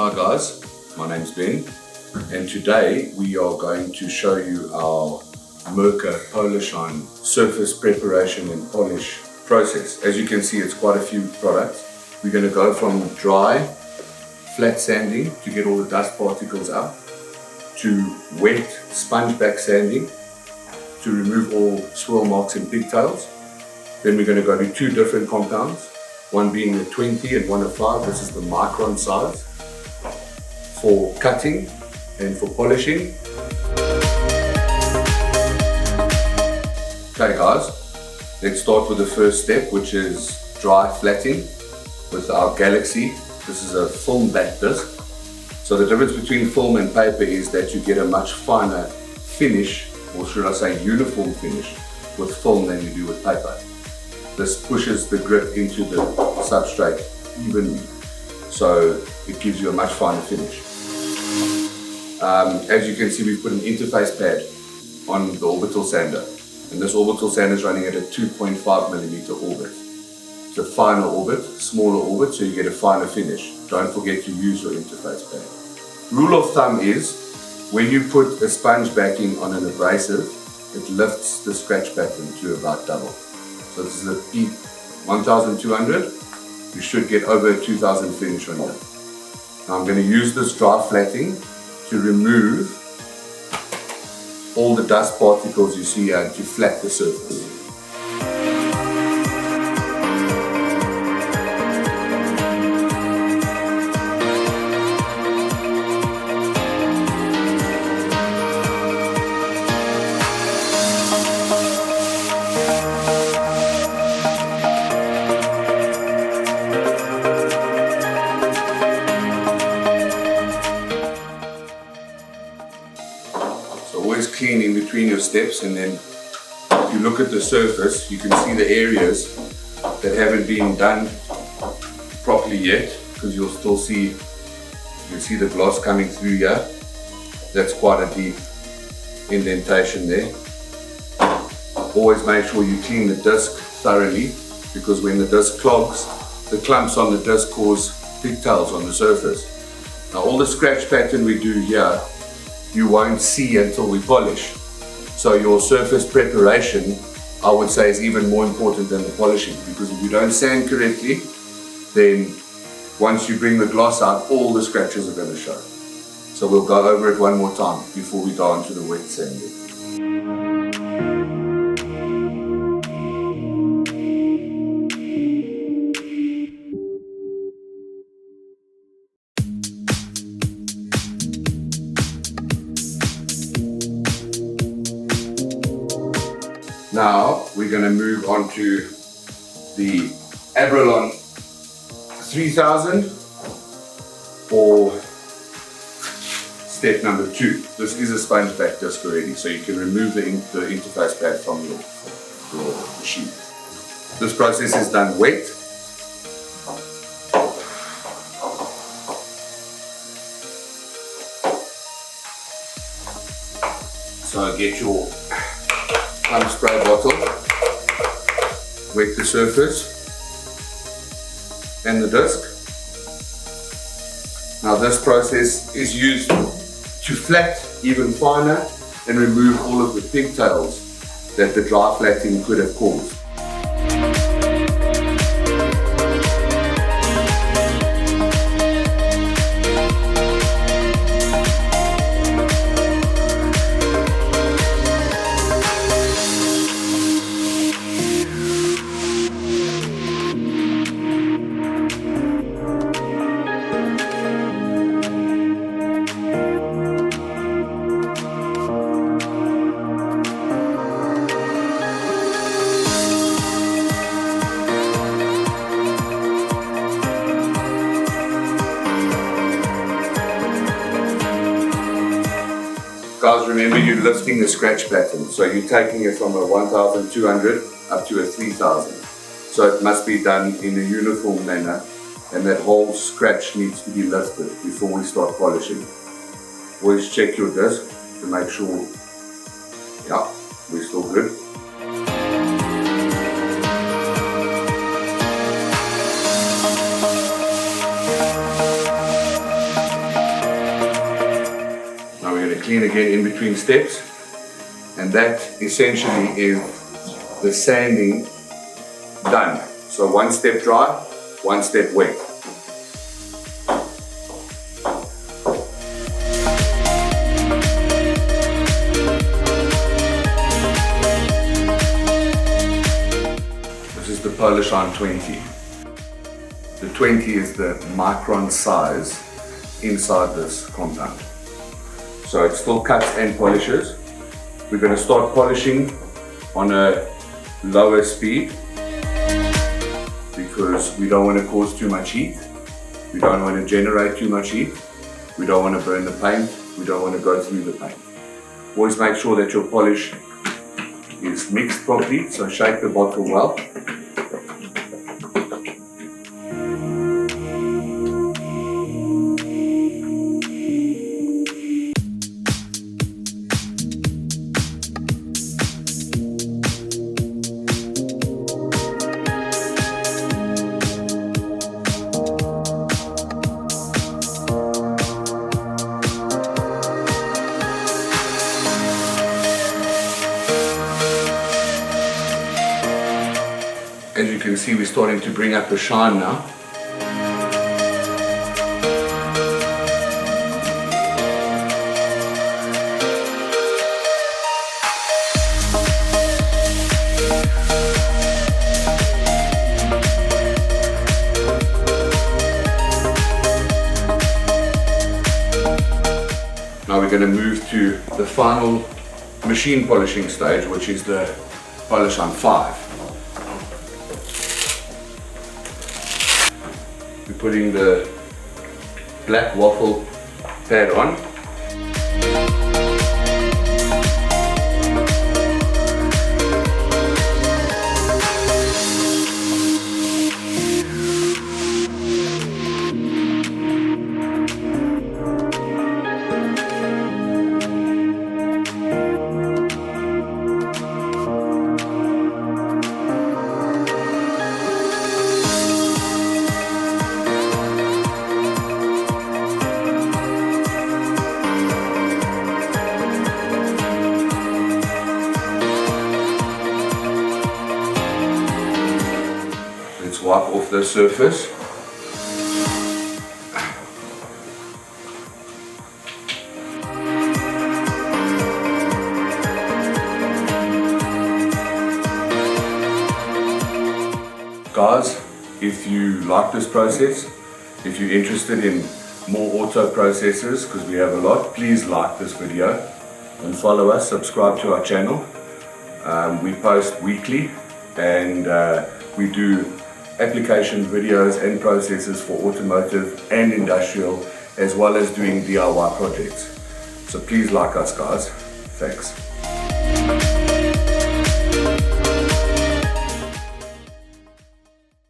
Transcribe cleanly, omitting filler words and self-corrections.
Hi guys, my name's Ben, and today we are going to show you our Mirka Polarshine surface preparation and polish process. As you can see, it's quite a few products. We're going to go from dry flat sanding to get all the dust particles out, to wet sponge back sanding to remove all swirl marks and pigtails. Then we're going to go to two different compounds, one being a 20 and one a 5. This is the micron size, for cutting and for polishing. Okay guys, let's start with the first step, which is dry flattening with our Galaxy. This is a film back disc. So the difference between film and paper is that you get a much finer finish, or should I say uniform finish, with film than you do with paper. This pushes the grit into the substrate evenly, so it gives you a much finer finish. As you can see, we've put an interface pad on the orbital sander, and this orbital sander is running at a 2.5mm orbit. It's a finer orbit, smaller orbit, so you get a finer finish. Don't forget to use your interface pad. Rule of thumb is, when you put a sponge backing on an abrasive, it lifts the scratch pattern to about double. So this is a peak 1200, you should get over 2000 finish on here. Now I'm going to use this dry flattening to remove all the dust particles you see here to flat the surface. Always clean in between your steps, and then if you look at the surface, you can see the areas that haven't been done properly yet, because you'll still see, you can see the gloss coming through here. That's quite a deep indentation there. Always make sure you clean the disc thoroughly, because when the disc clogs, the clumps on the disc cause pigtails on the surface. Now all the scratch pattern we do here, you won't see until we polish. So your surface preparation, I would say, is even more important than the polishing, because if you don't sand correctly, then once you bring the gloss out, all the scratches are going to show. So we'll go over it one more time before we go on to the wet sanding. Now we're going to move on to the Abralon 3000 for step number 2. This is a sponge back disc already, so you can remove the interface pad from your machine. This process is done wet. So get your spray bottle, wet the surface and the disc. Now this process is used to flat even finer and remove all of the pigtails that the dry flattening could have caused. Guys, remember you're lifting the scratch pattern, so you're taking it from a 1200 up to a 3000. So it must be done in a uniform manner, and that whole scratch needs to be lifted before we start polishing. Always check your disc to make sure, yeah, we're still good. clean again in between steps, and that essentially is the sanding done. So one step dry, one step wet. This is the Polarshine 20. The 20 is the micron size inside this compound. So it still cuts and polishes. We're going to start polishing on a lower speed because we don't want to cause too much heat. We don't want to generate too much heat. We don't want to burn the paint. We don't want to go through the paint. Always make sure that your polish is mixed properly, so shake the bottle well. As you can see, we're starting to bring up the shine now. Now we're going to move to the final machine polishing stage, which is the Polarshine 5. We're putting the black waffle pad on. Wipe off the surface. Guys, if you like this process, if you're interested in more auto processes, because we have a lot, please like this video and follow us, subscribe to our channel. We post weekly and we do application videos and processes for automotive and industrial, as well as doing DIY projects. So please like us, guys. Thanks.